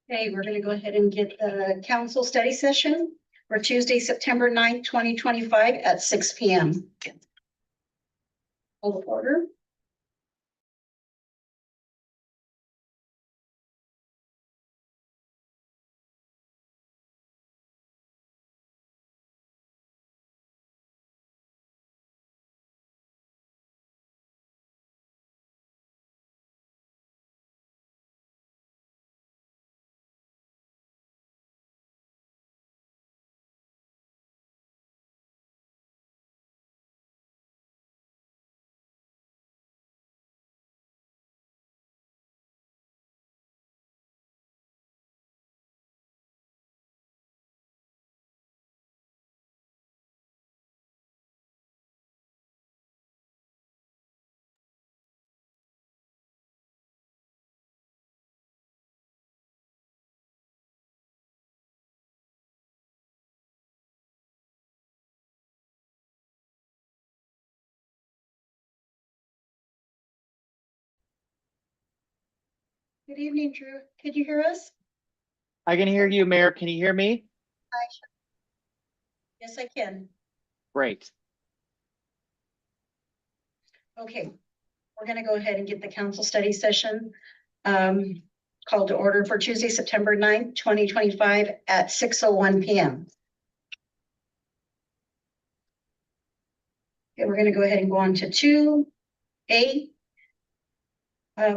Okay, we're gonna go ahead and get the council study session for Tuesday, September 9th, 2025 at 6 p.m. Hold order. Good evening, Drew. Could you hear us? I can hear you, Mayor. Can you hear me? Yes, I can. Great. Okay, we're gonna go ahead and get the council study session called to order for Tuesday, September 9th, 2025 at 6:01 p.m. Okay, we're gonna go ahead and go on to 2A.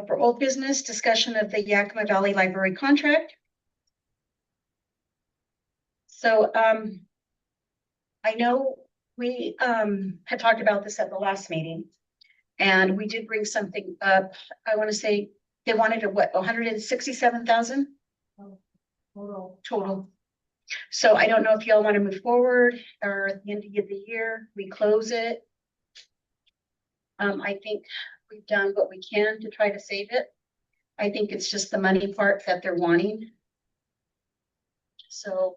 For old business, discussion of the Yakima Valley Library contract. So I know we had talked about this at the last meeting. And we did bring something up. I want to say they wanted a what, 167,000 total. So I don't know if y'all want to move forward or at the end of the year, we close it. I think we've done what we can to try to save it. I think it's just the money part that they're wanting. So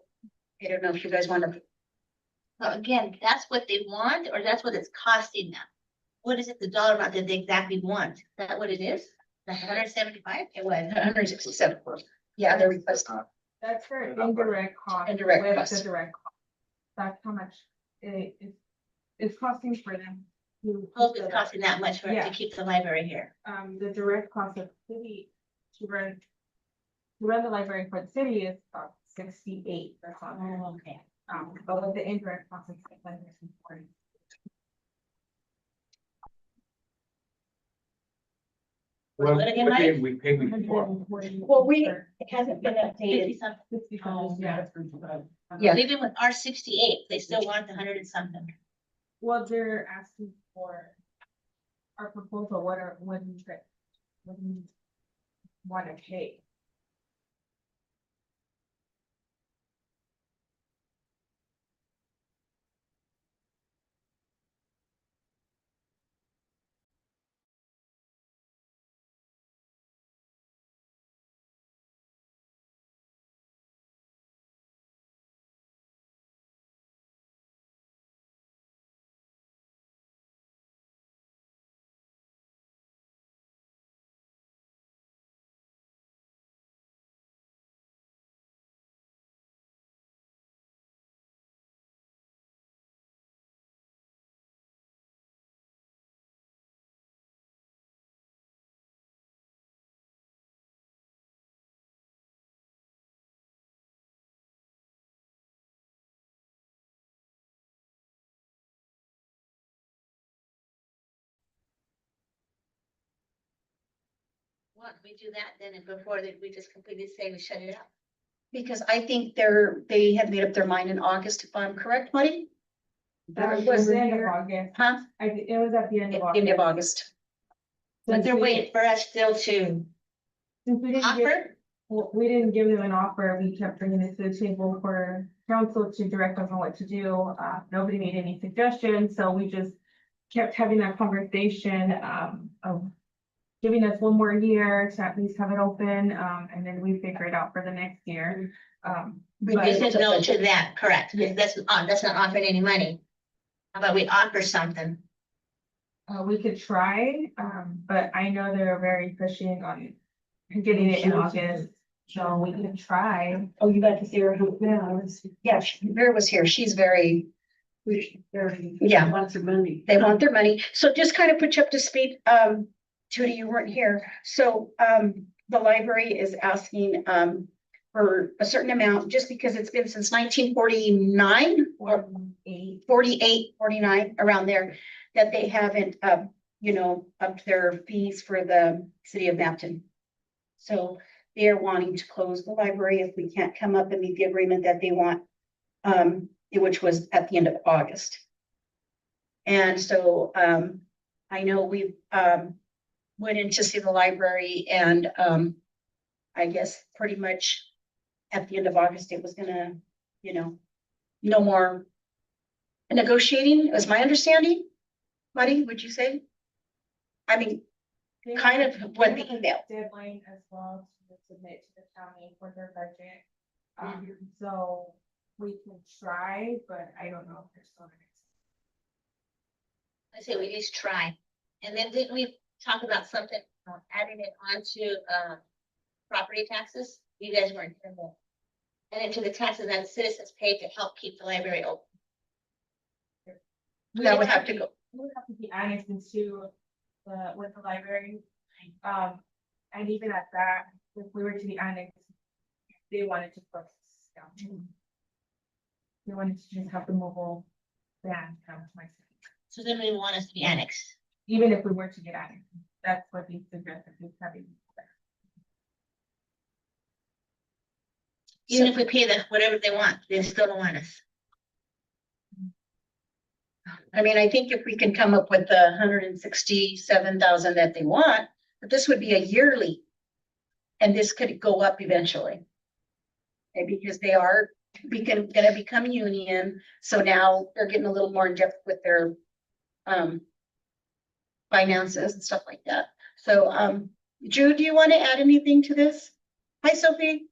I don't know if you guys want to. So again, that's what they want, or that's what it's costing them? What is it, the dollar amount that they exactly want? Is that what it is? The 175? It was. 167. Yeah, they're requesting. That's for indirect cost. Indirect with cost. The direct cost. That's how much it's costing for them. To Oh, it's costing that much for it Yeah. to keep the library here. The direct cost of the city to run the library for the city is about 68 or something. Oh, okay. But with the indirect cost, it's like 140. What again, Mike? We paid before. 140. Well, it hasn't been updated. 50 something. 60 Oh, yeah. Yeah. Even with our 68, they still want the 100 and something. Well, they're asking for our proposal, what do you want to pay? Why don't we do that then, and before that, we just completely say we shut it up? Because I think they had made up their mind in August, if I'm correct, Marty? It was the end of August. Huh? It was at the end of End of August. August. But they're waiting for us still to Since we didn't give, offer. well, we didn't give them an offer, we kept bringing it to the table for council to direct us on what to do. Nobody made any suggestions, so we just kept having that conversation, of giving us one more year to at least have it open, and then we figure it out for the next year. We But- said no to that, correct, because that's not offering any money. How about we offer something? We could try, but I know they're very pushing on getting it in August, so we could try. Oh, you got to see her? Yeah, Vera was here. She's very, yeah. Wants their money. They want their money. So just kind of put you up to speed. Tootie, you weren't here. So, the library is asking, for a certain amount, just because it's been since 1949 or 48, 49, around there, that they haven't, upped their fees for the city of Mapton. So they're wanting to close the library if we can't come up and meet the agreement that they want, which was at the end of August. And so, I know we went in to see the library, and, I guess pretty much at the end of August, it was gonna, no more negotiating, was my understanding. Buddy, would you say? I mean, kind of what the email. Deadline as well to submit to the county for their budget. So we can try, but I don't know if there's still. I say we at least try. And then didn't we talk about something, adding it onto, property taxes? You guys weren't here then. And into the taxes that citizens pay to help keep the library open. That would have to go. It would have to be annexed into with the library. And even at that, if we were to be annexed, they wanted to close down. They wanted to just have the mobile ban come to my city. So then we want us to be annexed. Even if we were to get annexed, that's what they suggested, is having. Even if we pay them whatever they want, they still don't want us. I mean, I think if we can come up with the 167,000 that they want, but this would be a yearly. And this could go up eventually. And because they are gonna become union, so now they're getting a little more in depth with their finances and stuff like that. So, Drew, do you want to add anything to this? Hi, Sophie.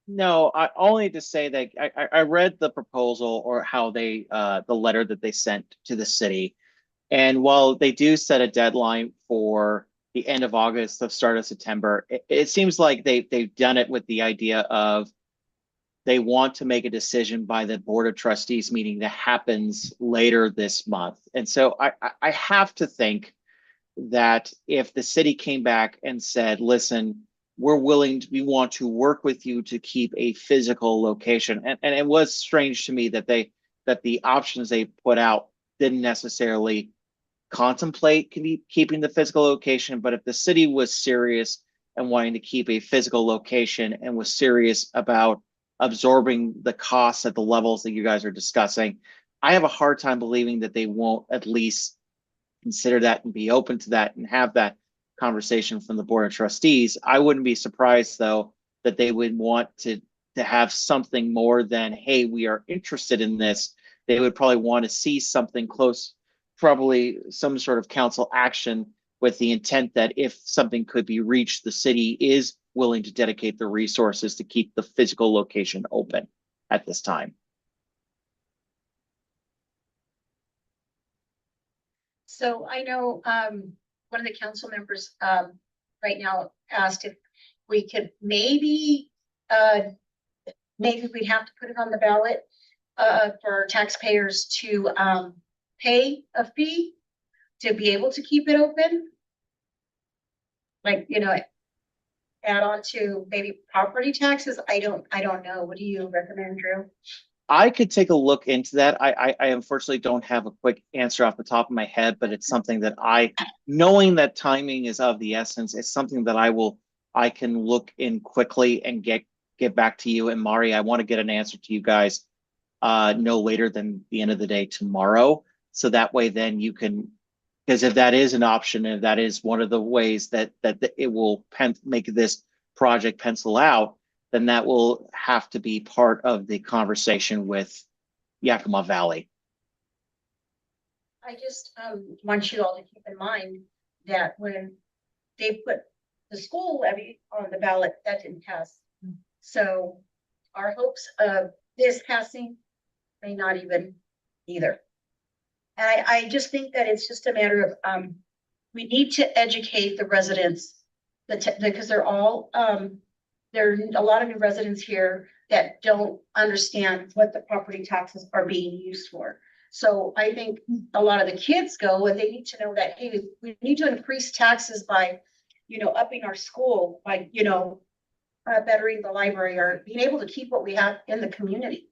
No, I only to say that I read the proposal, or how they, the letter that they sent to the city. And while they do set a deadline for the end of August, the start of September, it seems like they've done it with the idea of they want to make a decision by the Board of Trustees meeting that happens later this month. And so I have to think that if the city came back and said, listen, we want to work with you to keep a physical location. And it was strange to me that the options they put out didn't necessarily contemplate keeping the physical location. But if the city was serious and wanting to keep a physical location and was serious about absorbing the costs at the levels that you guys are discussing, I have a hard time believing that they won't at least consider that and be open to that and have that conversation from the Board of Trustees. I wouldn't be surprised, though, that they would want to have something more than, hey, we are interested in this. They would probably want to see something close, probably some sort of council action, with the intent that if something could be reached, the city is willing to dedicate the resources to keep the physical location open at this time. So I know, one of the council members, right now asked if we could maybe we'd have to put it on the ballot, for taxpayers to, pay a fee to be able to keep it open. Like, add on to maybe property taxes. I don't know. What do you recommend, Drew? I could take a look into that. I unfortunately don't have a quick answer off the top of my head, but it's something that knowing that timing is of the essence, it's something that I can look in quickly and get back to you. And Mari, I want to get an answer to you guys no later than the end of the day tomorrow. So that way then you can, because if that is an option, and that is one of the ways that it will make this project pencil out, then that will have to be part of the conversation with Yakima Valley. I just want you all to keep in mind that when they put the school levy on the ballot, that didn't pass. So our hopes of this passing may not even either. And I just think that it's just a matter of we need to educate the residents because they're all there are a lot of new residents here that don't understand what the property taxes are being used for. So I think a lot of the kids go and they need to know that, hey, we need to increase taxes by, upping our school, by, bettering the library or being able to keep what we have in the community.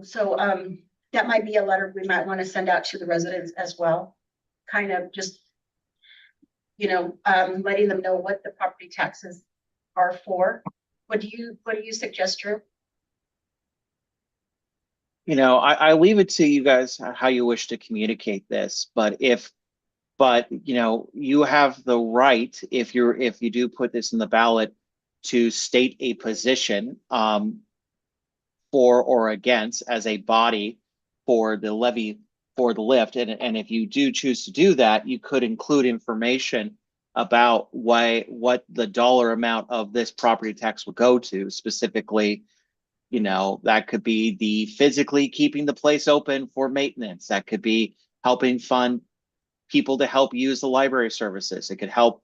So that might be a letter we might want to send out to the residents as well. Kind of just, letting them know what the property taxes are for. What do you suggest, Drew? I leave it to you guys how you wish to communicate this, but you have the right, if you do put this in the ballot, to state a position for or against as a body for the levy for the lift. And if you do choose to do that, you could include information about what the dollar amount of this property tax would go to specifically. That could be the physically keeping the place open for maintenance. That could be helping fund people to help use the library services. It could help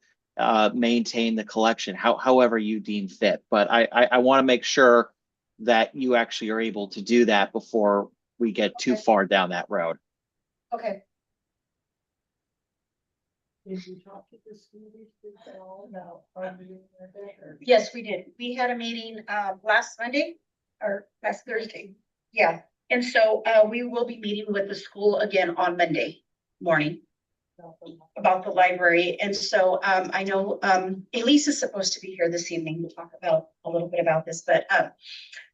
maintain the collection, however you deem fit. But I want to make sure that you actually are able to do that before we get too far down that road. Okay. Did you talk to the school district at all about funding or? Yes, we did. We had a meeting last Monday or last Thursday. Yeah. And so we will be meeting with the school again on Monday morning about the library. And so I know Elise is supposed to be here this evening to talk about a little bit about this, but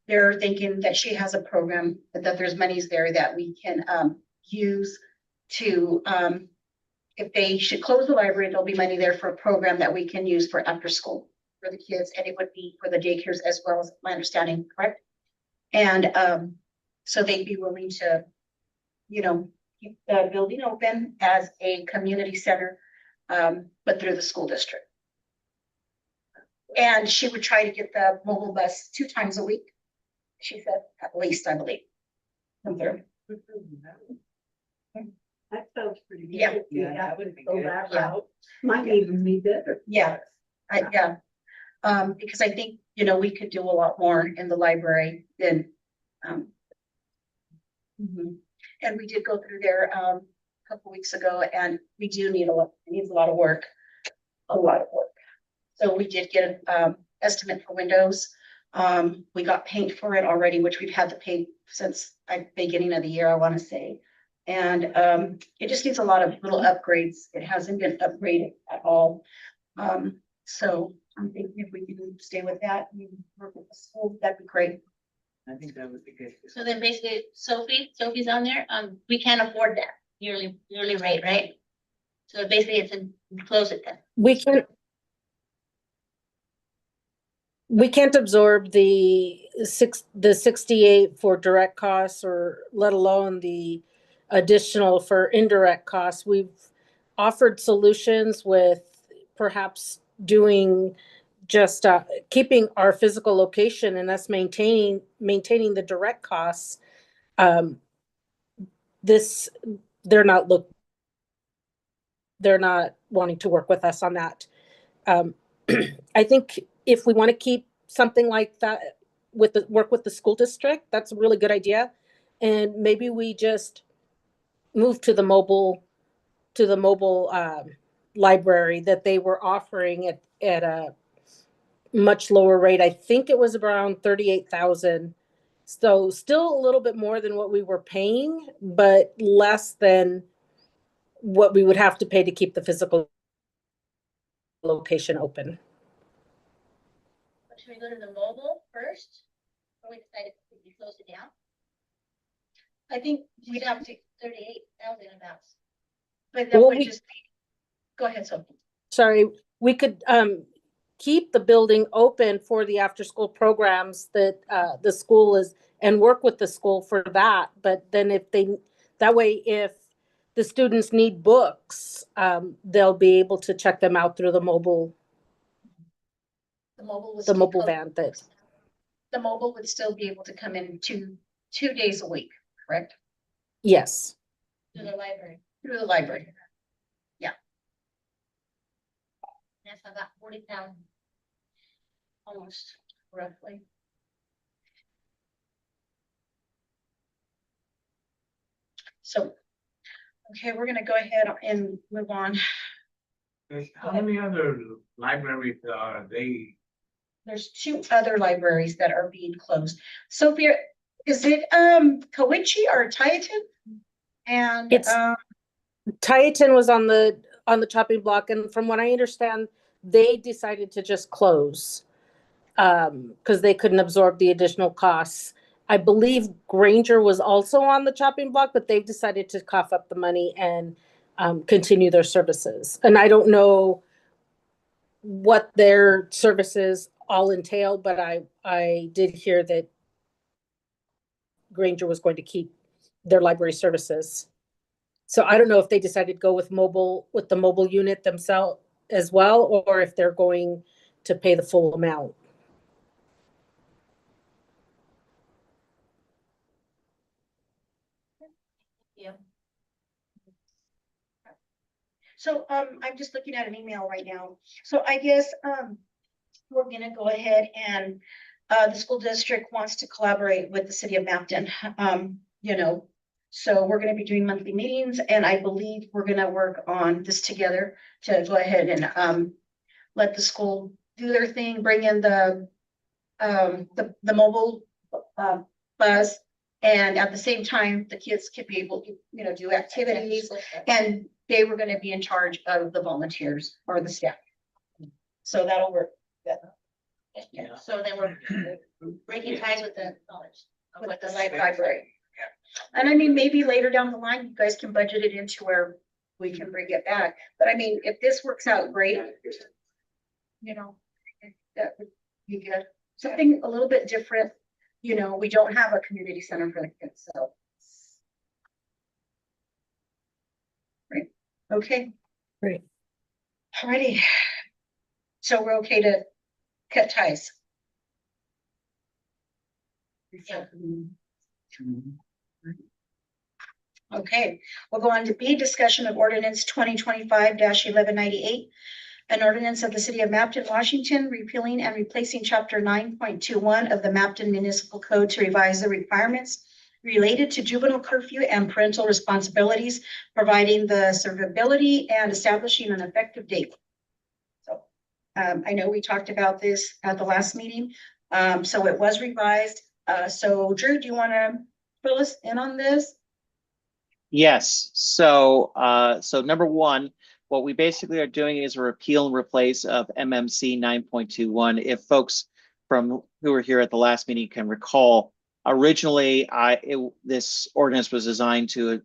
they're thinking that she has a program, that there's monies there that we can use to, if they should close the library, there'll be money there for a program that we can use for after school for the kids, and it would be for the daycares as well, as my understanding, correct? And so they'd be willing to, keep the building open as a community center, but through the school district. And she would try to get the mobile bus 2 times a week. She said, at least, I believe. Come through. That sounds pretty good. Yeah. Yeah, that would be good. Yeah. Route. Might even be better. Yeah, because I think, we could do a lot more in the library than, and we did go through there, a couple weeks ago, and we do need it needs a lot of work, So we did get an estimate for windows. We got paint for it already, which we've had the paint since the beginning of the year, I want to say. And it just needs a lot of little upgrades. It hasn't been upgraded at all. So I'm thinking if we can stay with that and work with the school, that'd be great. I think that would be good. So then basically Sophie's on there, we can't afford that yearly rate, right? So basically it's close it then. We can't absorb the 68 for direct costs, or let alone the additional for indirect costs. We've offered solutions with perhaps doing just keeping our physical location and us maintaining the direct costs. They're not wanting to work with us on that. I think if we want to keep something like that work with the school district, that's a really good idea. And maybe we just move to the mobile library that they were offering at a much lower rate. I think it was around 38,000. So still a little bit more than what we were paying, but less than what we would have to pay to keep the physical location open. Should we go to the mobile first? Or we decided to close it down? I think we'd have to, 38,000 about. but that Well, would we- just be, go ahead, Sophie. Sorry, we could keep the building open for the after-school programs that the school is, and work with the school for that. But then that way, if the students need books, they'll be able to check them out through the mobile The mobile was. van that, The mobile would still be able to come in two days a week, correct? yes. To the library. Through the library. That's about 40,000. Almost roughly. So, okay, we're gonna go ahead and move on. How many other libraries are they? There's two other libraries that are being closed. Sophia, is it Cowiche or Tieton? And It's- Tieton was on the chopping block, and from what I understand, they decided to just close because they couldn't absorb the additional costs. I believe Granger was also on the chopping block, but they've decided to cough up the money and continue their services. And I don't know what their services all entail, but I did hear that Granger was going to keep their library services. So I don't know if they decided to go with the mobile unit themselves as well, or if they're going to pay the full amount. Yeah. so I'm just looking at an email right now. So I guess we're gonna go ahead and the school district wants to collaborate with the city of Mapton. So we're gonna be doing monthly meetings, and I believe we're gonna work on this together to go ahead and let the school do their thing, bring in the mobile bus. And at the same time, the kids could be able to, do activities, and they were gonna be in charge of the volunteers or the staff. So that'll work. Yeah. So then we're breaking ties with the college, with the library. Library. And I mean, maybe later down the line, you guys can budget it into where we can bring it back. But I mean, if this works out great, that would be good. Something a little bit different, we don't have a community center for the kids, so. Right, okay. Great. Alrighty. So we're okay to cut ties. Yeah. Okay, we'll go on to B, discussion of ordinance 2025-1198. An ordinance of the city of Mapton, Washington, repealing and replacing chapter 9.21 of the Mapton Municipal Code to revise the requirements related to juvenile curfew and parental responsibilities, providing the servability and establishing an effective date. So I know we talked about this at the last meeting. So it was revised. So Drew, do you want to fill us in on this? Yes, so number one, what we basically are doing is a repeal and replace of MMC 9.21. If folks who were here at the last meeting can recall, originally this ordinance was designed to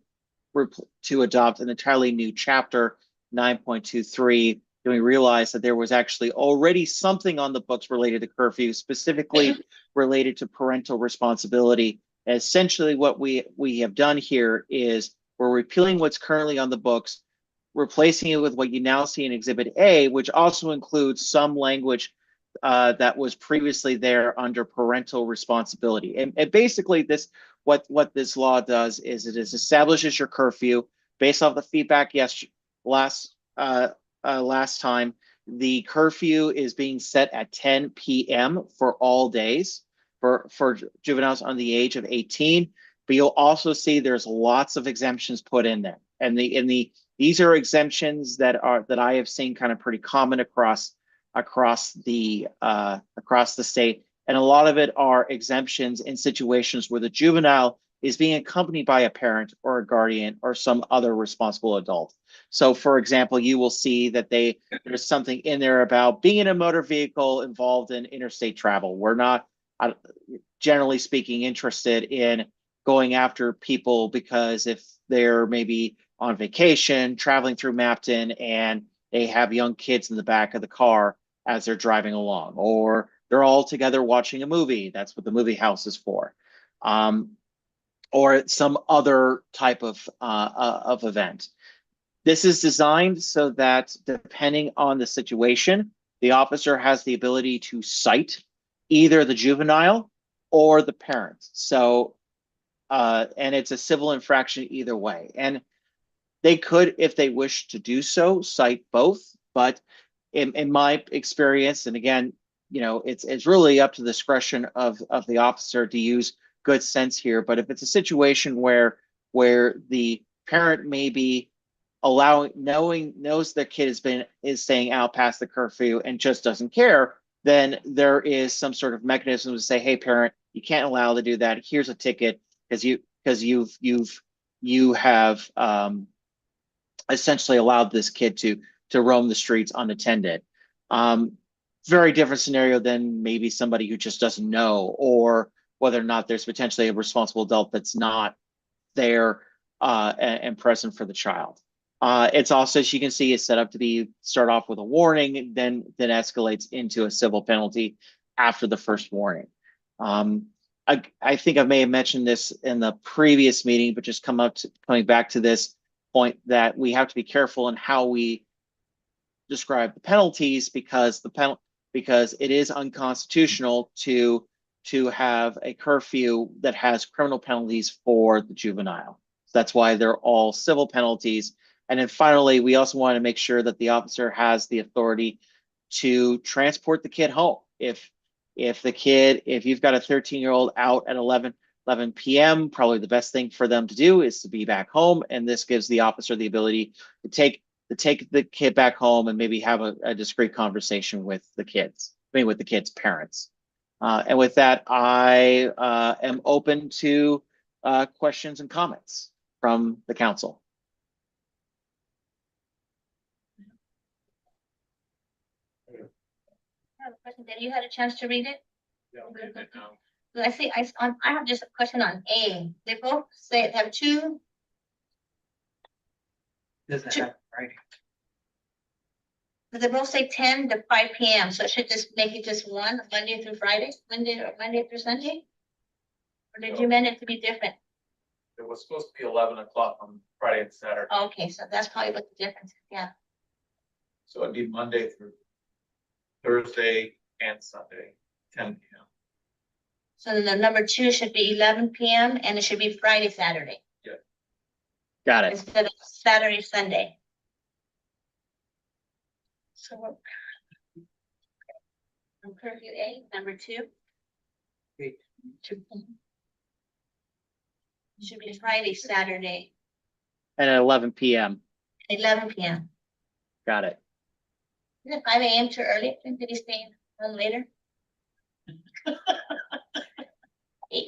adopt an entirely new chapter 9.23. Then we realized that there was actually already something on the books related to curfew, specifically related to parental responsibility. Essentially, what we have done here is we're repealing what's currently on the books, replacing it with what you now see in Exhibit A, which also includes some language that was previously there under parental responsibility. And basically, what this law does is it establishes your curfew based off the feedback last time. The curfew is being set at 10 p.m. for all days for juveniles under the age of 18. But you'll also see there's lots of exemptions put in there, and these are exemptions that I have seen kind of pretty common across the state, and a lot of it are exemptions in situations where the juvenile is being accompanied by a parent or a guardian or some other responsible adult. So, for example, you will see that there's something in there about being in a motor vehicle involved in interstate travel. We're not, generally speaking, interested in going after people because if they're maybe on vacation, traveling through Mapton, and they have young kids in the back of the car as they're driving along, or they're all together watching a movie. That's what the movie house is for. Or some other type of event. This is designed so that depending on the situation, the officer has the ability to cite either the juvenile or the parent. So, and it's a civil infraction either way. And they could, if they wish to do so, cite both. But in my experience, and again, you know, it's really up to the discretion of the officer to use good sense here. But if it's a situation where the parent may be knows their kid is staying out past the curfew and just doesn't care, then there is some sort of mechanism to say, hey, parent, you can't allow to do that. Here's a ticket because you have essentially allowed this kid to roam the streets unattended. Very different scenario than maybe somebody who just doesn't know, or whether or not there's potentially a responsible adult that's not there and present for the child. It's also, as you can see, is set up to start off with a warning, then escalates into a civil penalty after the first warning. I think I may have mentioned this in the previous meeting, but just coming back to this point that we have to be careful in how we describe the penalties, because it is unconstitutional to have a curfew that has criminal penalties for the juvenile. So that's why they're all civil penalties. And then finally, we also want to make sure that the officer has the authority to transport the kid home. If you've got a 13-year-old out at 11 p.m., probably the best thing for them to do is to be back home. And this gives the officer the ability to take the kid back home and maybe have a discreet conversation with the kids, with the kid's parents. And with that, I am open to questions and comments from the council. I have a question. Did you had a chance to read it? Yeah, we did now. I see, I have just a question on A. They both say have two, Doesn't have writing. but they both say 10 to 5 p.m. So it should just make it just one, Monday through Friday, Monday through Sunday? Or did you mean it to be different? It was supposed to be 11 o'clock on Friday and Saturday, Okay, so that's probably what the difference is, yeah. so it'd be Monday through Thursday and Sunday, 10 p.m. So then the number 2 should be 11 p.m. and it should be Friday, Saturday, Got it. instead of Saturday, Sunday. So what- On curfew A, number 2. Okay. Should be Friday, Saturday, And at 11 p.m. 11 p.m. Got it. Isn't it 5 a.m. too early? Did he stay on later? 8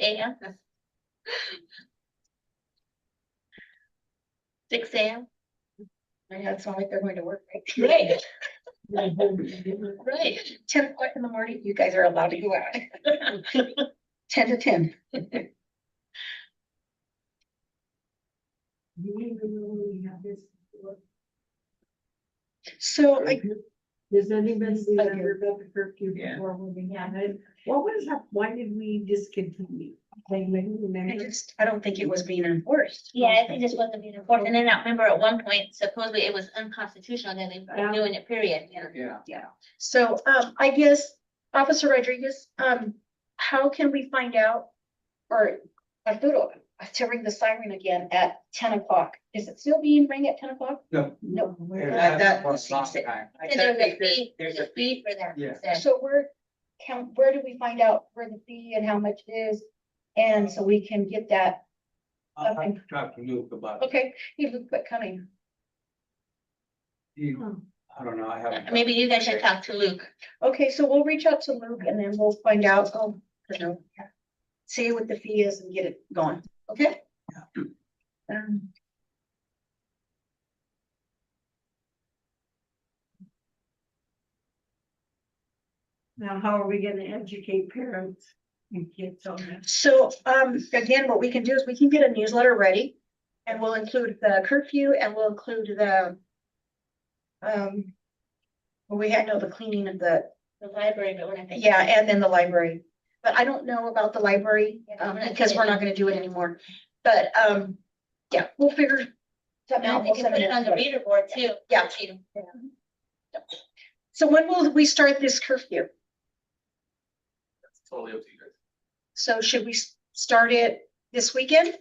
a.m. 6 a.m. I know it's not like they're going to work, right? Right. Right. 10 o'clock in the morning, you guys are allowed to go out. 10 to 10. So I, Does anybody Okay. remember about the curfew Yeah. before when we had it? What was that, why did we discontinue? Anybody remember? I don't think it was being enforced. Yeah, I think this wasn't being enforced. And then I remember at one point, supposedly it was unconstitutional that they were doing it, period, you know. Yeah. So, I guess, Officer Rodriguez, how can we find out, or Arturo, to ring the siren again at 10 o'clock? Is it still being rang at 10 o'clock? No. No. That was last time. And there's a fee for that. Yeah. so- So where do we find out where the fee and how much it is? And so we can get that, I'll have to talk to Luke about it. okay, he would quit coming. I don't know, I haven't. Maybe you guys should talk to Luke. Okay, so we'll reach out to Luke and then we'll find out, see what the fee is and get it going, okay? Um, Now, how are we gonna educate parents? So, again, what we can do is we can get a newsletter ready and we'll include the curfew and we'll include the well, we had the cleaning of the, library, but when I think. yeah, and then the library. But I don't know about the library, because we're not gonna do it anymore. But, yeah, we'll figure something Now, out. we We'll can send put it on the out. reader board too. Yeah. So when will we start this curfew? That's totally up to you guys. So should we start it this weekend?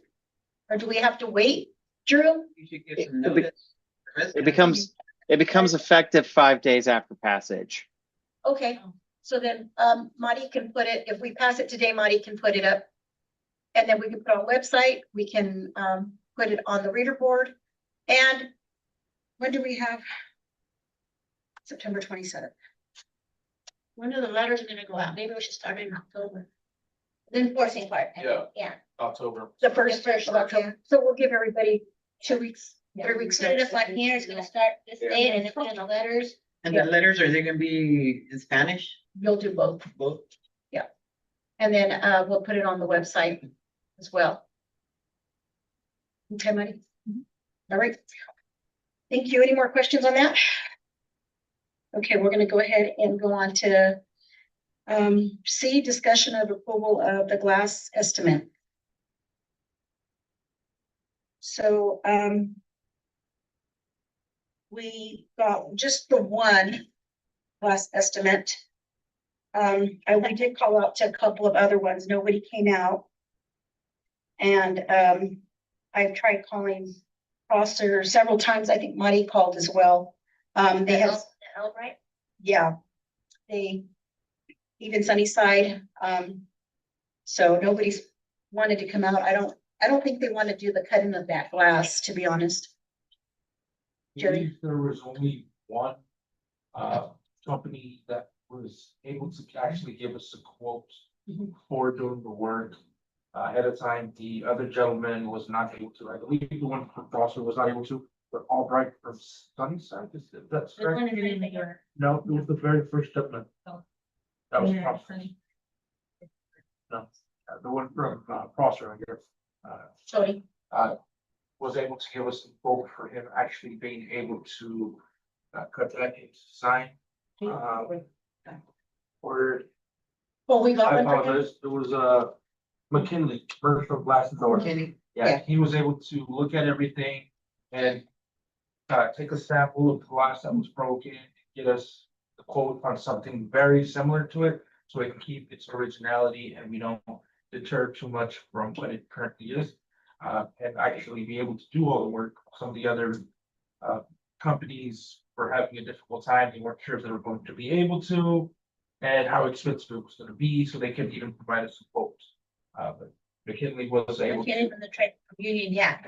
Or do we have to wait, Drew? You should give some It be- notice. It becomes effective 5 days after passage. Okay, so then, Marty can put it, if we pass it today, Marty can put it up. And then we can put it on website, we can, put it on the reader board. And when do we have? September 27th. When are the letters gonna go out? Maybe we should start in October. The enforcing part. I think. Yeah. Yeah. October. The first first, of October. So we'll give everybody 2 weeks, 3 weeks. Set it notice. up like here, it's gonna start this Yeah. date and then put in the letters. And the letters, are they gonna be in Spanish? You'll do both. Both? And then, we'll put it on the website as well. Okay, Marty? All right. Thank you. Any more questions on that? Okay, we're gonna go ahead and go on to C, discussion of approval of the glass estimate. So, we got just the one glass estimate. We did call out to a couple of other ones. Nobody came out. And, I've tried calling Foster several times. I think Marty called as well. They have, Right? yeah, even Sunnyside, so nobody's wanted to come out. I don't think they want to do the cutting of that glass, to be honest. Jerry? believe there was only one company that was able to actually give us a quote Mhm. for doing the work ahead of time. The other gentleman was not able to. I believe the one from Foster was not able to, but Albright from Sunnyside, that's The one correct? in the neighborhood. No, it was the very first gentleman. Oh. That was Yeah, Foster. No, the one from Foster, I guess. Sorry. Was able to give us a quote for him actually being able to cut that into sign. Or Well, we I got one for him. apologize, it was McKinley, commercial glass and door. Kenny? Yeah, Yeah. he was able to look at everything and take a sample of the glass that was broken, get us the quote on something very similar to it, so it can keep its originality and we don't deter too much from what it currently is. And actually be able to do all the work. Some of the other companies were having a difficult time. They weren't sure if they were going to be able to and how expensive it was gonna be, so they couldn't even provide us some quotes. But McKinley was able Getting to. from the trade union, yeah.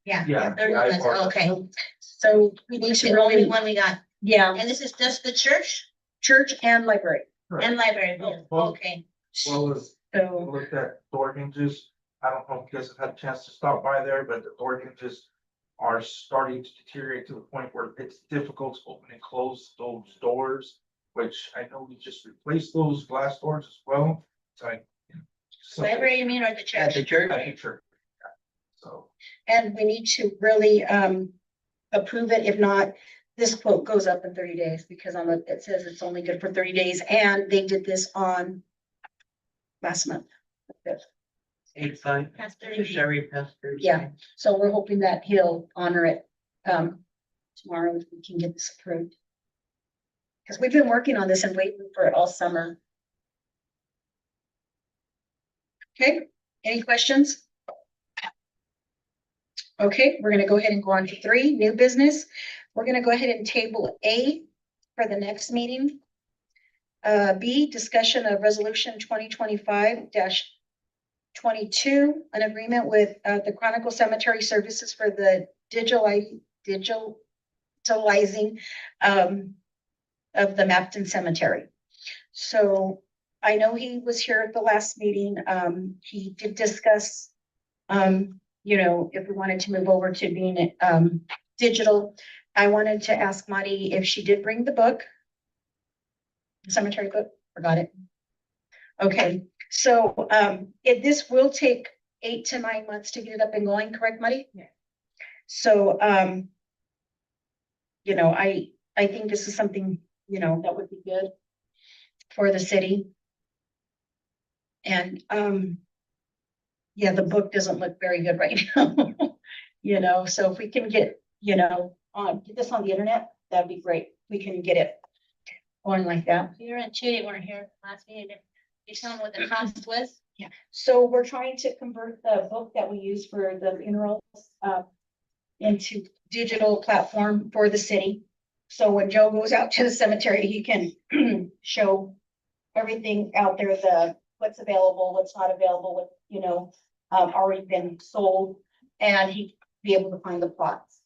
Yeah. Yeah, They're the I ones- apologize. Okay, So we need it's to the only really, one we got, yeah, and this is just the church church and library. and library, both, Well- okay. Well, as So, looked at door hinges, I don't know if you guys have had a chance to stop by there, but the door hinges are starting to deteriorate to the point where it's difficult to open and close those doors, which I know we just replaced those glass doors as well, so I. Library, you mean, or the At church? the church? I think sure. So, and we need to really, approve it. If not, this quote goes up in 30 days because it says it's only good for 30 days and they did this on last month. Eight sign, Pastor, Sherry Pastor. Yeah. So we're hoping that he'll honor it, tomorrow if we can get this approved. Because we've been working on this and waiting for it all summer. Okay, any questions? Okay, we're gonna go ahead and go on to 3, new business. We're gonna go ahead and table A for the next meeting. B, discussion of resolution 2025-22, an agreement with the Chronicle Cemetery Services for the digitalizing of the Mapton Cemetery. So I know he was here at the last meeting. He did discuss, if we wanted to move over to being digital. I wanted to ask Marty if she did bring the book. The cemetery book, forgot it. Okay, So, this will take 8 to 9 months to get it up and going, correct, Muddy? Yeah. So, I think this is something, that would be good for the city. And, yeah, the book doesn't look very good right now. So if we can get, get this on the internet, that'd be great. We can get it on like that. Peter and Judy weren't here last meeting. Did you tell them what the cost was? Yeah, so we're trying to convert the book that we use for the funerals, into digital platform for the city. So when Joe goes out to the cemetery, he can show everything out there, what's available, what's not available, what, already been sold, and he'd be able to find the plots.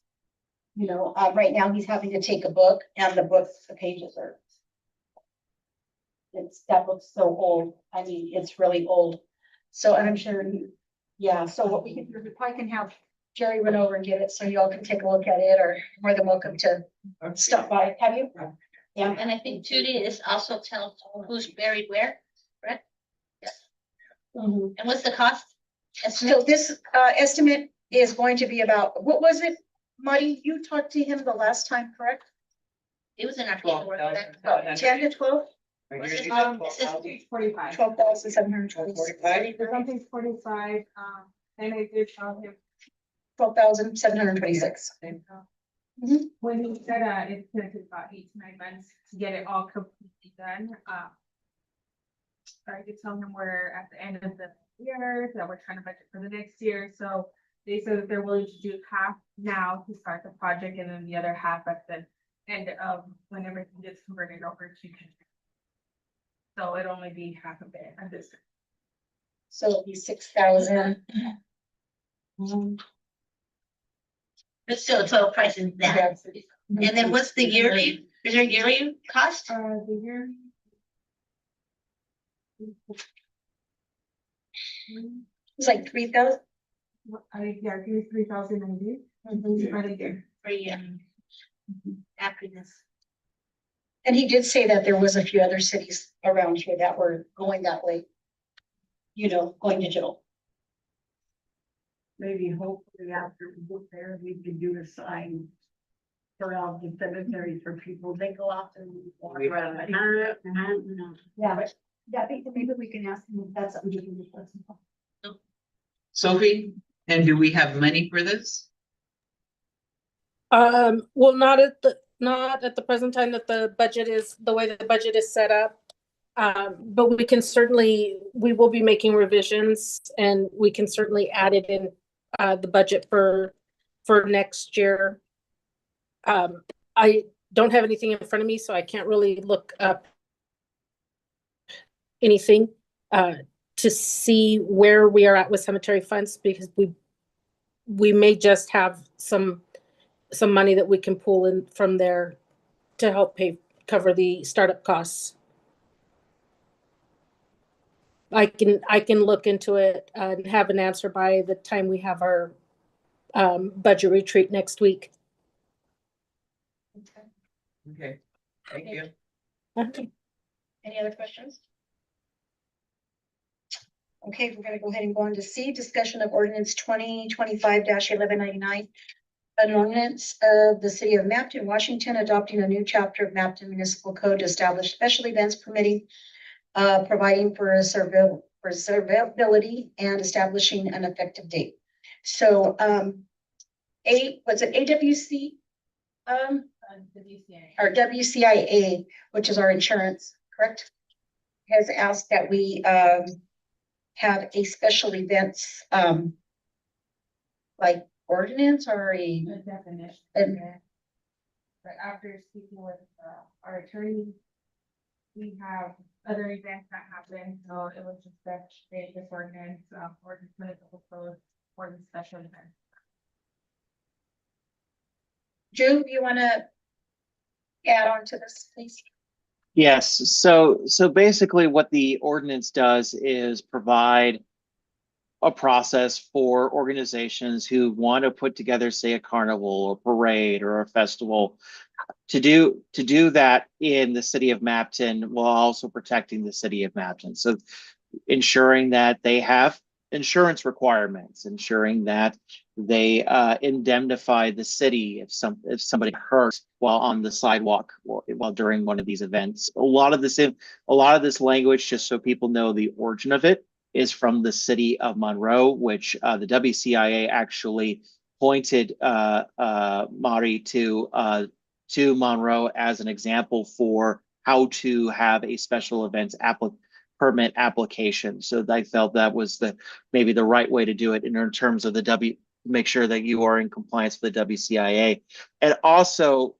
Right now he's having to take a book, and the pages are. That book's so old. I mean, it's really old. So, and I'm sure, so what we can do, we probably can have Jerry run over and get it, so y'all can take a look at it, or more than welcome to stop by. Have you? Yeah, And I think Judy is also telling who's buried where, correct? mhm. And what's the cost? So this, estimate is going to be about, what was it, Muddy? You talked to him the last time, correct? It was in our paperwork. that- About 10 to 12? This is 45. 12,720. Something's 45, and I did tell him 12,726. when he said, it's gonna take about 8 to 9 months to get it all completely done. I did tell him we're at the end of the year, that we're trying to budget for the next year, so they said that they're willing to do half now to start the project, and then the other half at the end of when everything gets converted over to. So it'd only be half of it at this. So it'll be 6,000. But still, the total price is that. And then what's the yearly? Is there a yearly cost? The year. It's like 3,000. Yeah, give me 3,090. For the year. For a year? After this. And he did say that there was a few other cities around here that were going that way. Going digital. Maybe hopefully after we get there, we can do a sign around the cemetery for people. They go out and walk around. Like, Yeah. Yeah, I think that maybe we can ask him if that's something we can do. Sophie, and do we have money for this? Well, not at the present time that the budget is, the way that the budget is set up. But we will be making revisions, and we can certainly add it in, the budget for next year. I don't have anything in front of me, so I can't really look up anything, to see where we are at with cemetery funds, because we may just have some money that we can pull in from there to help cover the startup costs. I can look into it and have an answer by the time we have our budget retreat next week. Okay, thank you. Any other questions? Okay, we're gonna go ahead and go on to C, discussion of ordinance 2025-1199. An ordinance of the city of Mapton, Washington, adopting a new chapter of Mapton Municipal Code to establish special events permitting, providing for survivability and establishing an effective date. So, was it AWC? Or WCIA, which is our insurance, correct? Has asked that we, have a special events, like ordinance or a. Definition. And- But after speaking with our attorney, we have other events that happen, so it was just that this ordinance, ordinance municipal code for the special event. Drew, do you wanna add on to this, please? Yes, so basically what the ordinance does is provide a process for organizations who want to put together, say, a carnival or parade or a festival to do that in the city of Mapton while also protecting the city of Mapton. So ensuring that they have insurance requirements, ensuring that they indemnify the city if somebody hurts while on the sidewalk while during one of these events. A lot of this language, just so people know the origin of it, is from the city of Monroe, which the WCIA actually pointed Mari to Monroe as an example for how to have a special events permit application. So I felt that was maybe the right way to do it in terms of make sure that you are in compliance with the WCIA. And also,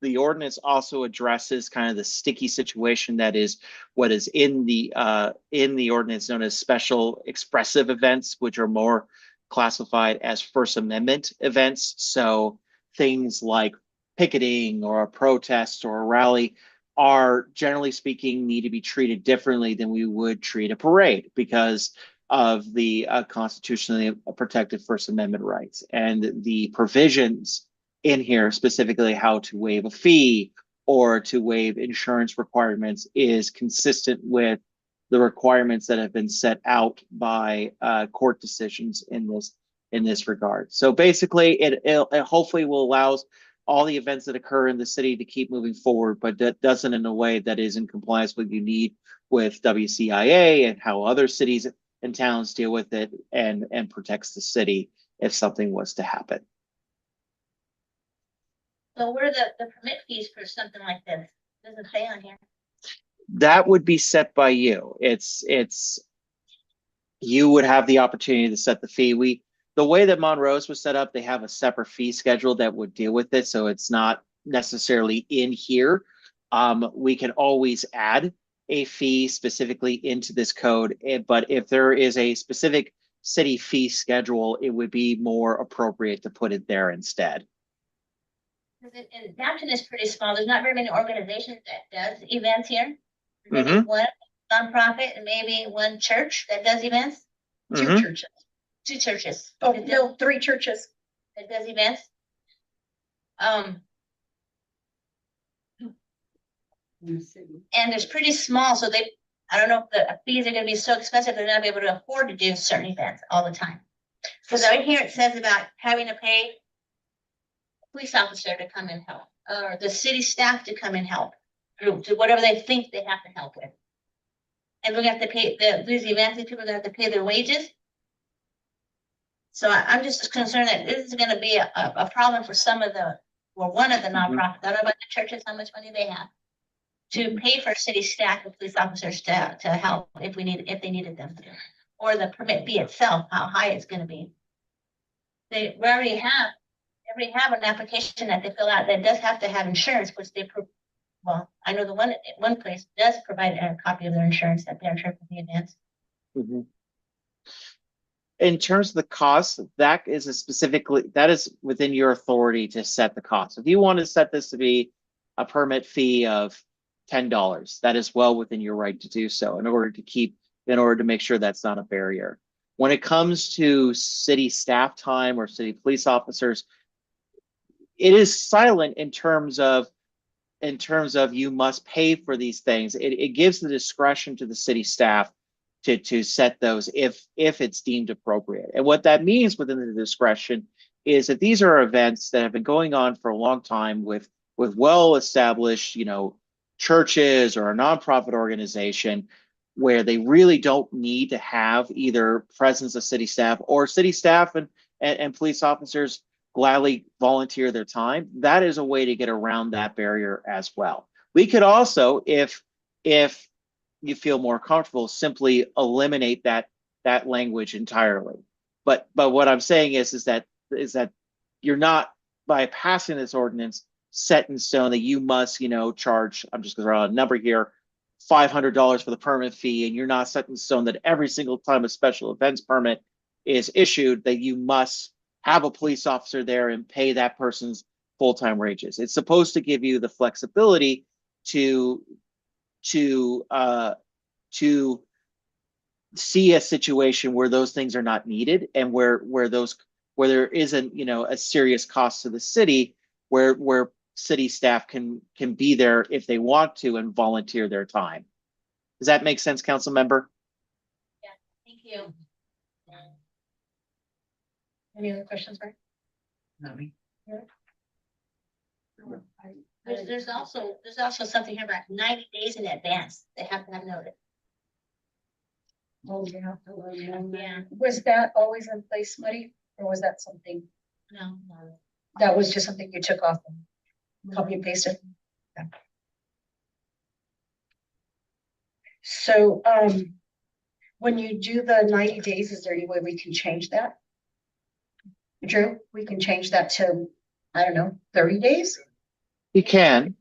the ordinance also addresses kind of the sticky situation that is what is in the ordinance known as special expressive events, which are more classified as First Amendment events. So things like picketing or a protest or a rally are, generally speaking, need to be treated differently than we would treat a parade because of the constitutionally protected First Amendment rights and the provisions in here, specifically how to waive a fee or to waive insurance requirements, is consistent with the requirements that have been set out by court decisions in this regard. So basically, it hopefully will allow all the events that occur in the city to keep moving forward, but that doesn't in a way that is in compliance with you need with WCIA and how other cities and towns deal with it and protects the city if something was to happen. So what are the permit fees for something like this? Doesn't say on here. That would be set by you. You would have the opportunity to set the fee. The way that Monroe's was set up, they have a separate fee schedule that would deal with it. So it's not necessarily in here. We can always add a fee specifically into this code, but if there is a specific city fee schedule, it would be more appropriate to put it there instead. And Downton is pretty small. There's not very many organizations that does events here. Maybe Mhm. one nonprofit and maybe one church that does events. Mhm. Two churches. Oh, no, 3 churches. That does events. And it's pretty small, so I don't know if the fees are gonna be so expensive, they're not gonna be able to afford to do certain events all the time. Because right here it says about having to pay a police officer to come and help, or the city staff to come and help, to whatever they think they have to help with. And we have to pay these events, these people have to pay their wages. So I'm just concerned that this is gonna be a problem for one of the nonprofits. I don't know about the churches, how much money they have to pay for city staff and police officers to help if they needed them to, or the permit fee itself, how high it's gonna be. We already have an application that they fill out that does have to have insurance, which I know one place does provide a copy of their insurance that they're insured for the events. Mhm. In terms of the cost, that is within your authority to set the cost. If you want to set this to be a permit fee of $10, that is well within your right to do so in order to make sure that's not a barrier. When it comes to city staff time or city police officers, it is silent in terms of you must pay for these things. It gives the discretion to the city staff to set those if it's deemed appropriate. And what that means within the discretion is that these are events that have been going on for a long time with well-established, churches or a nonprofit organization where they really don't need to have either presence of city staff or city staff and police officers gladly volunteer their time. That is a way to get around that barrier as well. We could also, if you feel more comfortable, simply eliminate that language entirely. But what I'm saying is that you're not, by passing this ordinance, set in stone that you must, charge, I'm just gonna throw out a number here, $500 for the permit fee, and you're not set in stone that every single time a special events permit is issued that you must have a police officer there and pay that person's full-time wages. It's supposed to give you the flexibility to see a situation where those things are not needed and where there isn't, a serious cost to the city, where city staff can be there if they want to and volunteer their time. Does that make sense, council member? you. Any other questions, Brian? Not me. There's also something here about 90 days in advance. They have to have notice. Oh, you have to let them know. Yeah, Was that always in place, Muddy, or was that something, no. that was just something you took off and copy and pasted? Yeah. So, when you do the 90 days, is there any way we can change that? Drew, we can change that to, I don't know, 30 days? You can.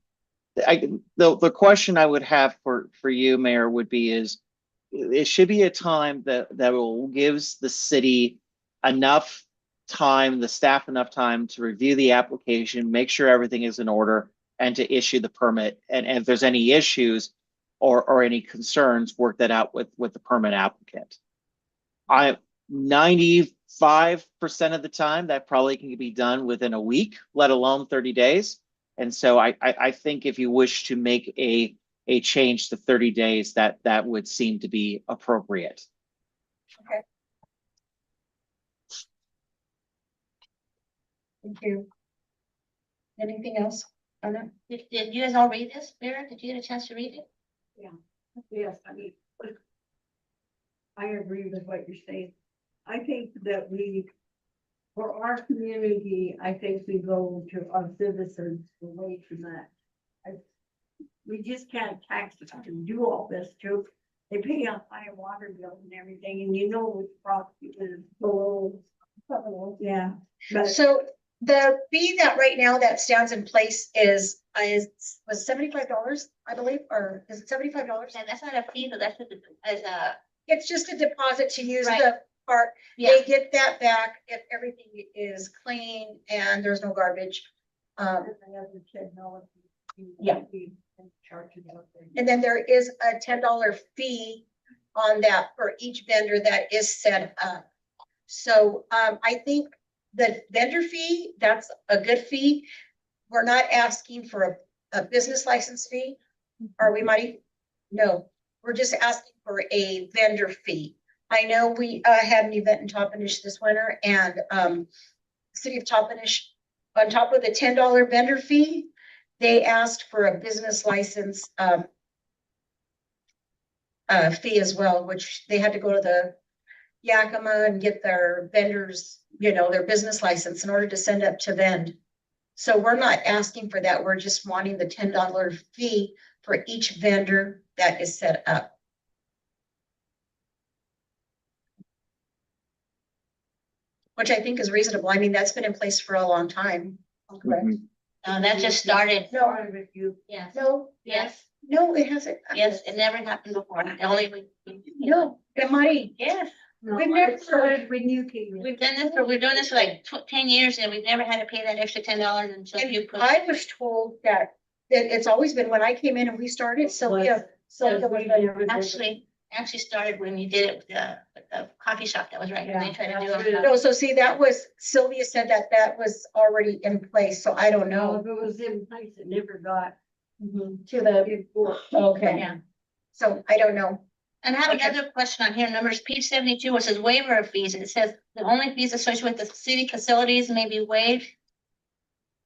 The question I would have for you, Mayor, would be is it should be a time that will gives the city enough time, the staff enough time to review the application, make sure everything is in order, and to issue the permit. And if there's any issues or any concerns, work that out with the permit applicant. 95% of the time that probably can be done within a week, let alone 30 days. And so I think if you wish to make a change to 30 days, that would seem to be appropriate. Okay. Thank you. Anything else on that? Did you guys all read this, Vera? Did you get a chance to read it? Yes, I mean, I agree with what you're saying. I think that for our community, I think we go to our citizens away from that. We just can't tax them to do all this too. They pay a high water bill and everything, and you know which property is below. Yeah, but So the fee that right now that stands in place was $75, I believe, or is it $75? And that's not a fee, but that's as a, It's just a deposit to use Right. the park. yeah, They get that back if everything is clean and there's no garbage. Yeah. And then there is a $10 fee on that for each vendor that is set up. So I think the vendor fee, that's a good fee. We're not asking for a business license fee. Are we, Marty? No, we're just asking for a vendor fee. I know we had an event in Toppenish this winter, and City of Toppenish, on top of the $10 vendor fee, they asked for a business license fee as well, which they had to go to the Yakima and get their vendors, their business license in order to send up to vend. So we're not asking for that. We're just wanting the $10 fee for each vendor that is set up. Which I think is reasonable. I mean, that's been in place for a long time. Correct. Mhm. that just started. No, Yes, no, yes, no, it hasn't. yes, it never happened before. Only No, Mari, Yes, we've never started. when you came in. we've doing this for like 10 years and we've never had to pay that extra $10 until you And put. I was told that it's always been when I came in and we started, Sylvia was Actually started when you did it with the coffee shop that was right here. They Yeah, tried to do that's it. it. No, so see, Sylvia said that was already in place, so I don't No, know. if it was in place, it never got. To the, okay, Yeah. so I don't know. And I have Okay. another question on here, numbers page 72, where it says waiver of fees. It says the only fees associated with the city facilities may be waived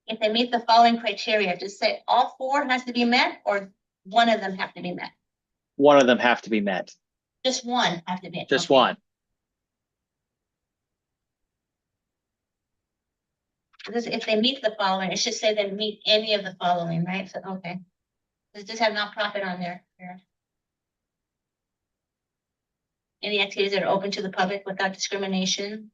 if they meet the following criteria. Just say all four has to be met or one of them have to be met? One of them have to be met, Just one have to be. just okay. one. If they meet the following, it should say they meet any of the following, right? So, okay. Does this have nonprofit on there? Here? Any activities that are open to the public without discrimination?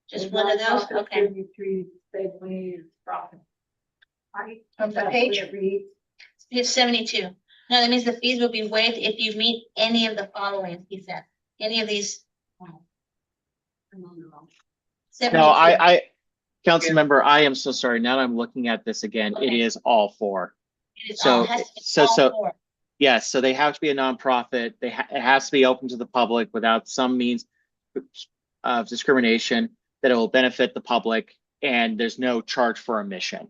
Just one of those, okay. Profit. On the page, It's 72. No, that means the fees will be waived if you meet any of the following, he said. Any of these. No, 72. Councilmember, I am so sorry. Now that I'm looking at this again, it Okay. is all four. It is all- So, has to be so, all so, four. yes, so they have to be a nonprofit. It has to be open to the public without some means of discrimination that it will benefit the public, and there's no charge for admission.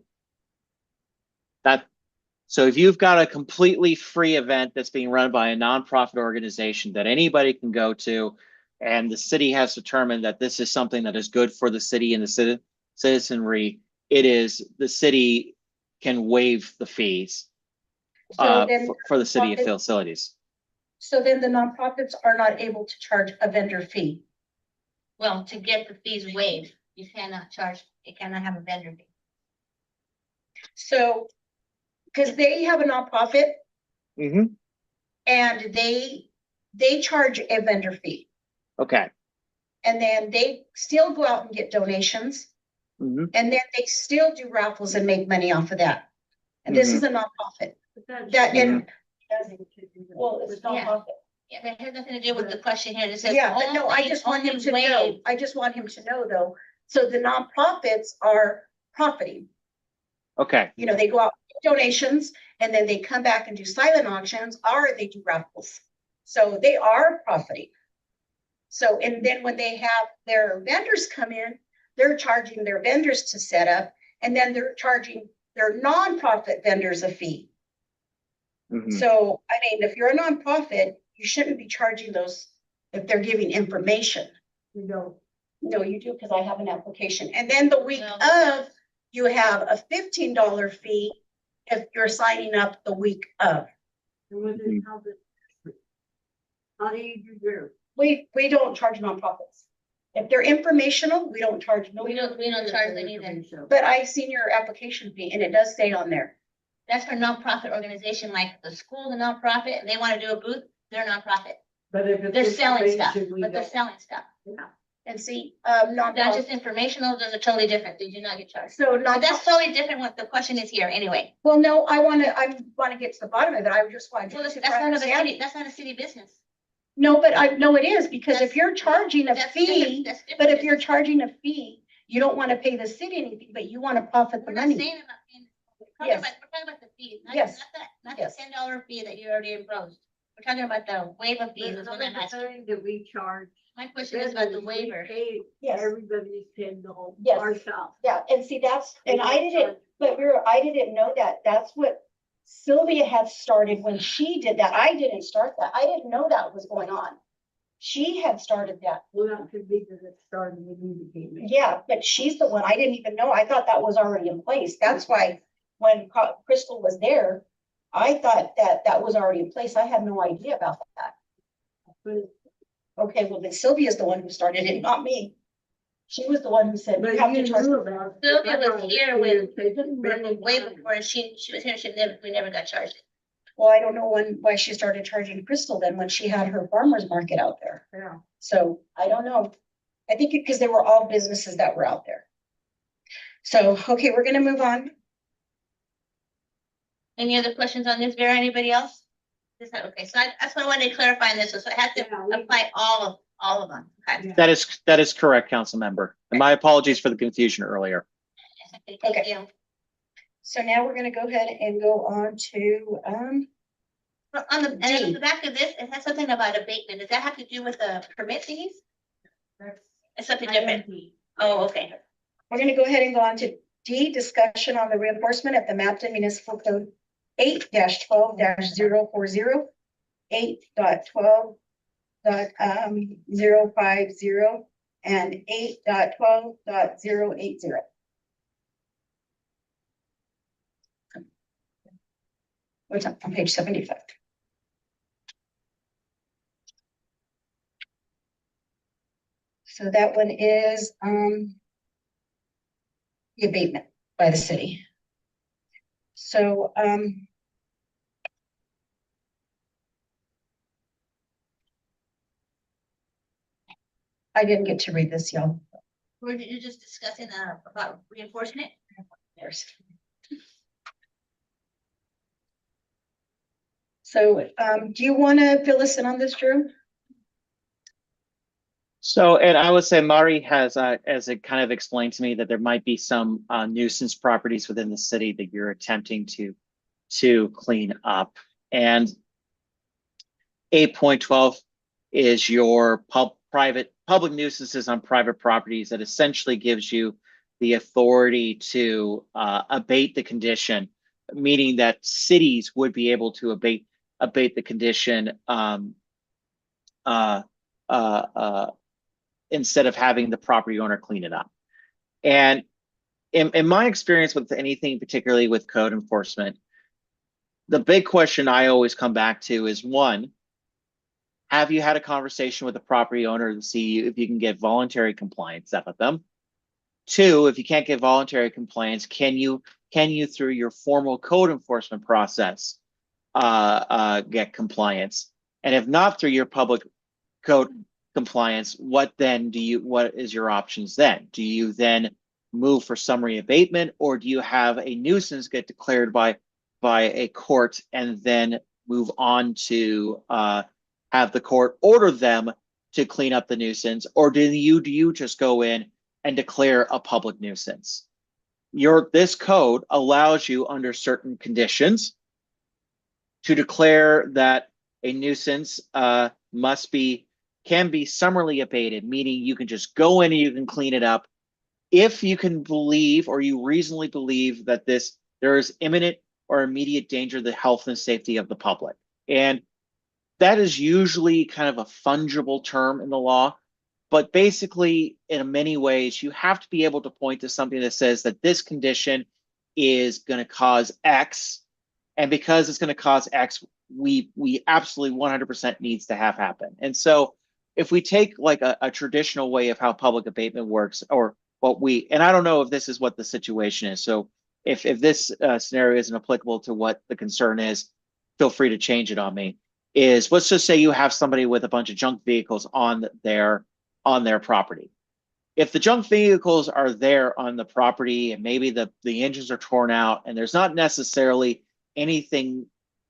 So if you've got a completely free event that's being run by a nonprofit organization that anybody can go to, and the city has determined that this is something that is good for the city and the citizenry, the city can waive the fees So then, for the city facilities. so then the nonprofits are not able to charge a vendor fee. Well, to get the fees waived, you cannot have a vendor fee. So, because they have a nonprofit Mm-hmm. and they charge a vendor fee. Okay. And then they still go out and get donations. Mm-hmm. And then they still do raffles and make money off of that. And this is a nonprofit. That and well, it's Yeah. nonprofit. Yeah, but it has nothing to do with the question here. It says Yeah, but no, I only- just want him only to know. waive- I just want him to know though. So the nonprofits are profiting. Okay. You know, they go out with donations and then they come back and do silent auctions or they do raffles. So they are profiting. So, and then when they have their vendors come in, they're charging their vendors to set up, and then they're charging their nonprofit vendors a fee. Mhm. So, I mean, if you're a nonprofit, you shouldn't be charging those if they're giving information. You don't. No, you do, because I have an application. And then the week No. of, you have a $15 fee if you're signing up the week of. How do you do yours? We don't charge nonprofits. If they're informational, we don't charge no. We don't charge them either. But I've seen your application fee and it does say on there. That's for nonprofit organization, like the school's a nonprofit, and they want to do a booth, they're a nonprofit. But if it's. They're selling stuff, information, we but they're don't. selling stuff. And see, That's nonprofit. just informational, those are totally different, they do not get charged. So But not, that's totally different what the question is here, anyway. well, no, I wanna get to the bottom of it. I just want. Well, to that's not a understand. city, that's not a city business. No, but I know it is, because if you're charging a That's fee, different- that's different but if you're business. charging a fee, you don't wanna pay the city anything, but you wanna profit the We're not money. saying about paying, Yes. we're talking about the fees, Yes. not Yes. the $10 fee that you already imposed. We're talking about the waiver fees, is what I'm asking. That we charge. My question is about the waiver. Yes. Everybody's $10 Yes. ourselves. Yeah, and see, I didn't know that. That's what Sylvia had started when she did that. I didn't start that. I didn't know that was going on. She had started that. Well, that could be because it started when you became. mayor. Yeah, but she's the one. I didn't even know. I thought that was already in place. That's why when Crystal was there, I thought that was already in place. I had no idea about that. But Okay, well, then Sylvia's the one who started it, not me. She was the one who said, but you have you to charge. knew about it. Sylvia was I brought it here to when- your attention When the many waiver times. for, she was here, we never got charged. Well, I don't know why she started charging Crystal then when she had her farmer's market out there. Yeah. So I don't know. I think because they were all businesses that were out there. So, okay, we're gonna move on. Any other questions on this, Vera, anybody else? Is that okay? So that's what I wanted to clarify in this, so it has to Yeah, we- apply all of them, okay? Yeah. That is correct, council member. And my apologies for the confusion earlier. Thank Okay. you. So now we're gonna go ahead and go on to, But on the, and then on D. the back of this, it has something about abatement. Does that have to do with the permit fees? It's something different. Oh, okay. we're gonna go ahead and go on to D, discussion on the reinforcement of the Mapton Municipal Code 8-12-040, 8.12.050, and 8.12.080. What's on page 75? So that one is, the abatement by the city. So, I didn't get to read this, y'all. Were you just discussing, about reinforcement? There's. So, do you want to fill us in on this, Drew? So, and I would say Mari has, as it kind of explained to me, that there might be some nuisance properties within the city that you're attempting to clean up. And 8.12 is your public nuisances on private properties that essentially gives you the authority to abate the condition meaning that cities would be able to abate the condition uh, instead of having the property owner clean it up. And in my experience with anything, particularly with code enforcement, the big question I always come back to is, one, have you had a conversation with the property owner to see if you can get voluntary compliance out of them? Two, if you can't get voluntary compliance, can you through your formal code enforcement process get compliance? And if not through your public code compliance, what is your options then? Do you then move for summary abatement, or do you have a nuisance get declared by a court and then move on to have the court order them to clean up the nuisance? Or do you just go in and declare a public nuisance? This code allows you, under certain conditions, to declare that a nuisance can be summarily abated, meaning you can just go in and you can clean it up if you can believe, or you reasonably believe, that there is imminent or immediate danger to the health and safety of the public. And that is usually kind of a fungible term in the law, but basically, in many ways, you have to be able to point to something that says that this condition is going to cause X, and because it's going to cause X, we absolutely 100% needs to have happen. And so if we take like a traditional way of how public abatement works, or and I don't know if this is what the situation is, so if this scenario isn't applicable to what the concern is, feel free to change it on me. Let's just say you have somebody with a bunch of junk vehicles on their property. If the junk vehicles are there on the property and maybe the engines are torn out and there's not necessarily anything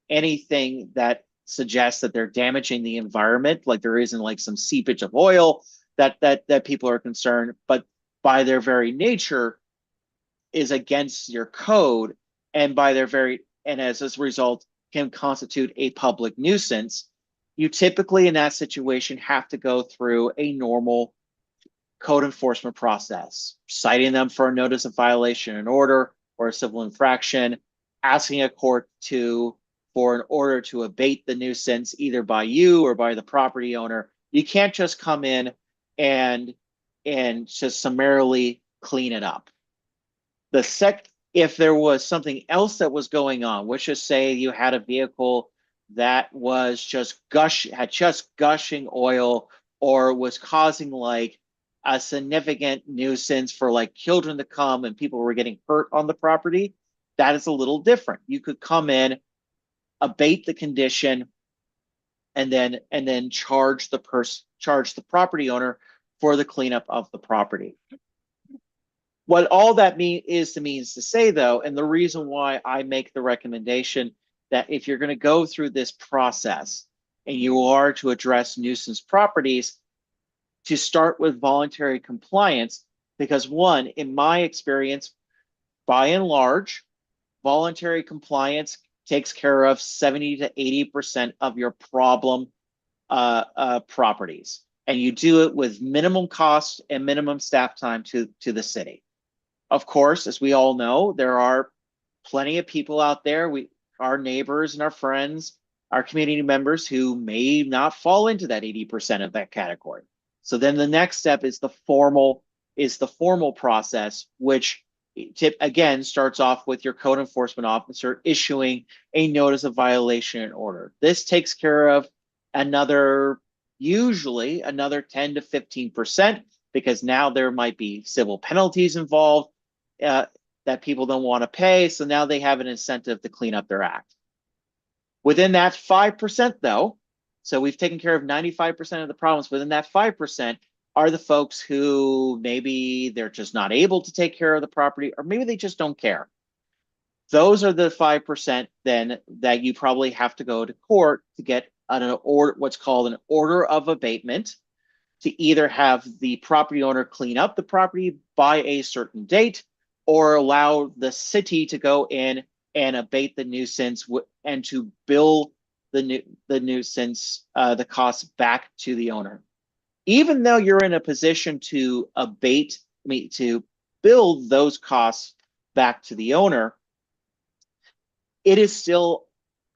that suggests that they're damaging the environment, like there isn't like some seepage of oil that people are concerned, but by their very nature is against your code, and as a result can constitute a public nuisance, you typically in that situation have to go through a normal code enforcement process, citing them for a notice of violation and order or a civil infraction, asking a court for an order to abate the nuisance either by you or by the property owner. You can't just come in and just summarily clean it up. If there was something else that was going on, let's just say you had a vehicle that was just gushing oil, or was causing like a significant nuisance for like children to come and people were getting hurt on the property, that is a little different. You could come in, abate the condition, and then charge the property owner for the cleanup of the property. What all that means to say, though, and the reason why I make the recommendation that if you're going to go through this process and you are to address nuisance properties, to start with voluntary compliance, because one, in my experience, by and large, voluntary compliance takes care of 70 to 80% of your problem properties. And you do it with minimum cost and minimum staff time to the city. Of course, as we all know, there are plenty of people out there, our neighbors and our friends, our community members, who may not fall into that 80% of that category. So then the next step is the formal process, which again starts off with your code enforcement officer issuing a notice of violation and order. This takes care of usually another 10 to 15%, because now there might be civil penalties involved that people don't want to pay. So now they have an incentive to clean up their act. Within that 5%, though, so we've taken care of 95% of the problems. Within that 5% are the folks who maybe they're just not able to take care of the property, or maybe they just don't care. Those are the 5% then that you probably have to go to court to get what's called an order of abatement, to either have the property owner clean up the property by a certain date, or allow the city to go in and abate the nuisance and to bill the nuisance, the costs back to the owner. Even though you're in a position to to bill those costs back to the owner, it is still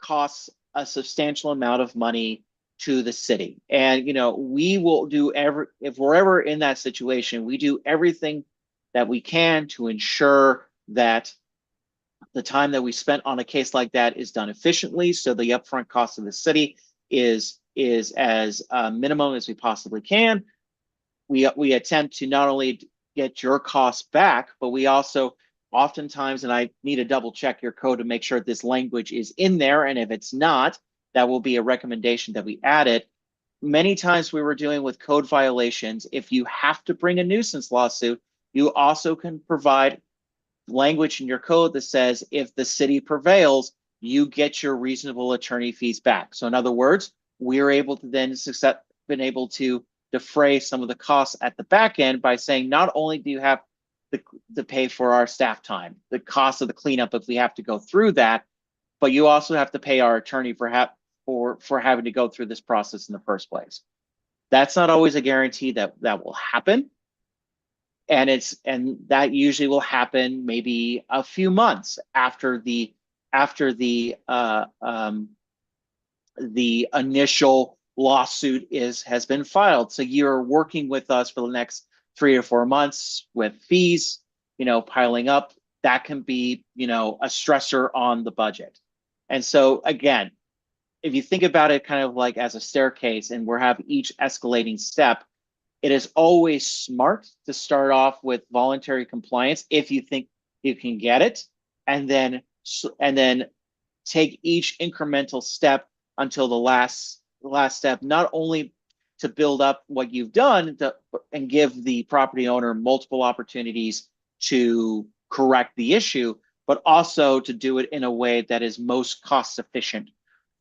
costs a substantial amount of money to the city. And, we will do if we're ever in that situation, we do everything that we can to ensure that the time that we spent on a case like that is done efficiently. So the upfront cost of the city is as minimum as we possibly can. We attempt to not only get your costs back, but we also oftentimes, and I need to double check your code to make sure this language is in there. And if it's not, that will be a recommendation that we add it. Many times we were dealing with code violations. If you have to bring a nuisance lawsuit, you also can provide language in your code that says if the city prevails, you get your reasonable attorney fees back. So in other words, we're able to then been able to defray some of the costs at the back end by saying not only do you have to pay for our staff time, the cost of the cleanup if we have to go through that, but you also have to pay our attorney for having to go through this process in the first place. That's not always a guarantee that will happen. And that usually will happen maybe a few months after the initial lawsuit has been filed. So you're working with us for the next 3 or 4 months with fees, piling up. That can be, a stressor on the budget. And so again, if you think about it kind of like as a staircase and we have each escalating step, it is always smart to start off with voluntary compliance if you think you can get it, and then take each incremental step until the last step, not only to build up what you've done and give the property owner multiple opportunities to correct the issue, but also to do it in a way that is most cost efficient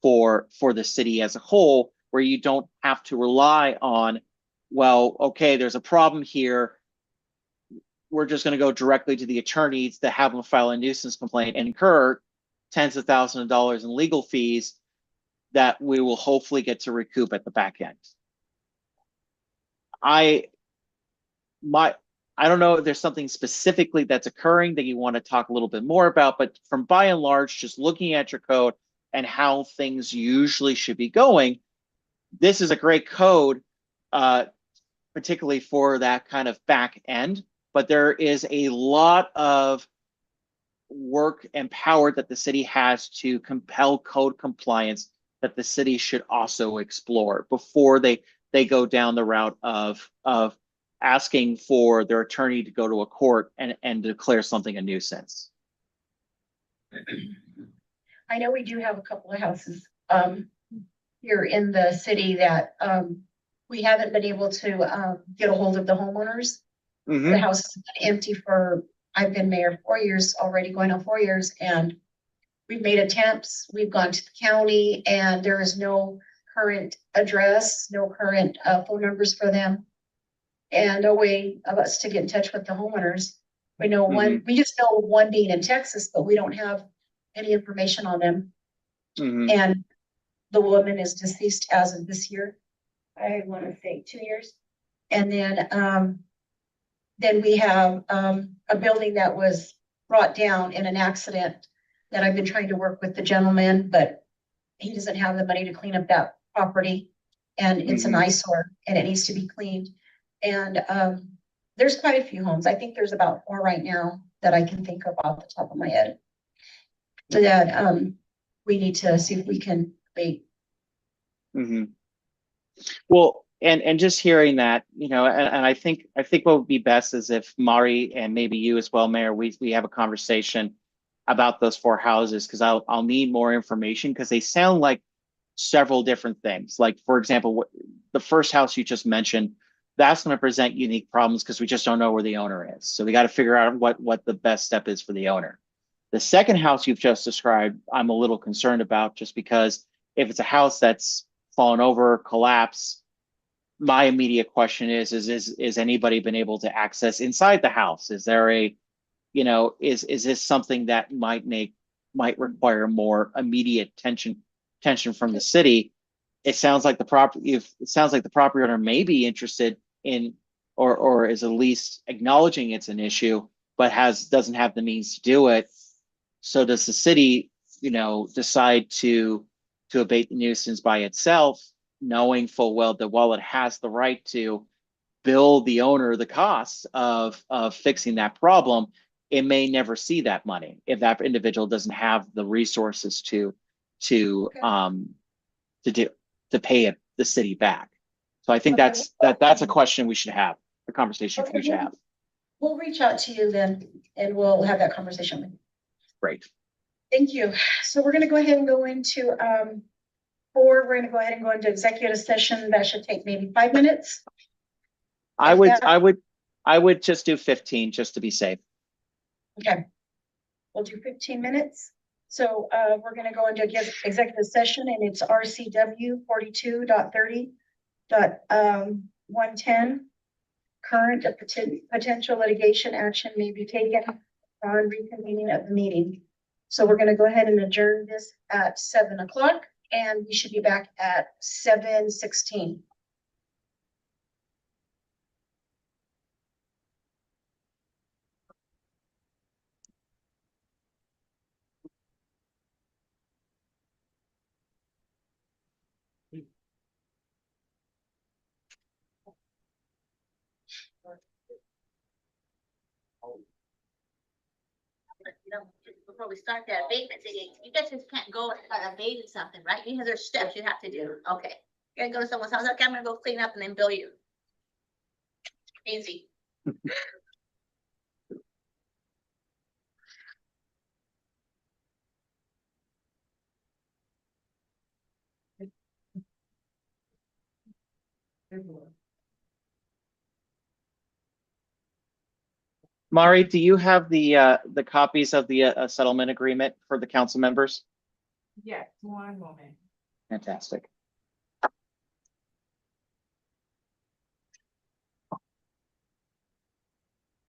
for the city as a whole, where you don't have to rely on, well, okay, there's a problem here. We're just going to go directly to the attorneys to have them file a nuisance complaint and incur tens of thousands of dollars in legal fees that we will hopefully get to recoup at the back end. I don't know if there's something specifically that's occurring that you want to talk a little bit more about, but from by and large, just looking at your code and how things usually should be going, this is a great code, particularly for that kind of back end. But there is a lot of work and power that the city has to compel code compliance that the city should also explore before they go down the route of asking for their attorney to go to a court and declare something a nuisance. I know we do have a couple of houses here in the city that we haven't been able to get a hold of the homeowners. Mm-hmm. The house has been empty I've been mayor 4 years already, going on 4 years, and we've made attempts. We've gone to the county and there is no current address, no current phone numbers for them, and no way of us to get in touch with the homeowners. We know one, we just know one being in Texas, but we don't have any information on them. Mm-hmm. And the woman is deceased as of this year. I want to say 2 years. And then we have a building that was brought down in an accident that I've been trying to work with the gentleman, but he doesn't have the money to clean up that property. And it's an eyesore and it needs to be cleaned. And there's quite a few homes. I think there's about 4 right now that I can think of off the top of my head. So that we need to see if we can make. Mm-hmm. Well, and just hearing that, and I think what would be best is if Mari and maybe you as well, Mayor, we have a conversation about those 4 houses, because I'll need more information, because they sound like several different things. Like, for example, the first house you just mentioned, that's going to present unique problems because we just don't know where the owner is. So we got to figure out what the best step is for the owner. The second house you've just described, I'm a little concerned about, just because if it's a house that's fallen over, collapsed, my immediate question is anybody been able to access inside the house? Is there is this something that might require more immediate attention from the city? It sounds like the property owner may be interested in, or is at least acknowledging it's an issue, but doesn't have the means to do it. So does the city decide to abate the nuisance by itself, knowing full well that while it has the right to bill the owner the costs of fixing that problem, it may never see that money if that individual doesn't have the resources to pay the city back. So I think Okay. that's a question we should have, a conversation we should have. We'll reach out to you then and we'll have that conversation with you. Great. Thank you. So we're gonna go ahead and go into, we're gonna go ahead and go into executive session. That should take maybe 5 minutes. I would just do 15 just to be safe. Okay. We'll do 15 minutes. So, we're gonna go into executive session and it's RCW 42.30.110. Current potential litigation action may be taken on reconvening of the meeting. So we're gonna go ahead and adjourn this at 7 o'clock and we should be back at 7:16. Before we start that abatement thing, you guys just can't go abating something, right? You have, there's steps you have to do. Okay. You're gonna go to someone's house, okay, I'm gonna go clean up and then bill you. Easy. Mari, do you have the copies of the settlement agreement for the council members? Yes, one moment. Fantastic.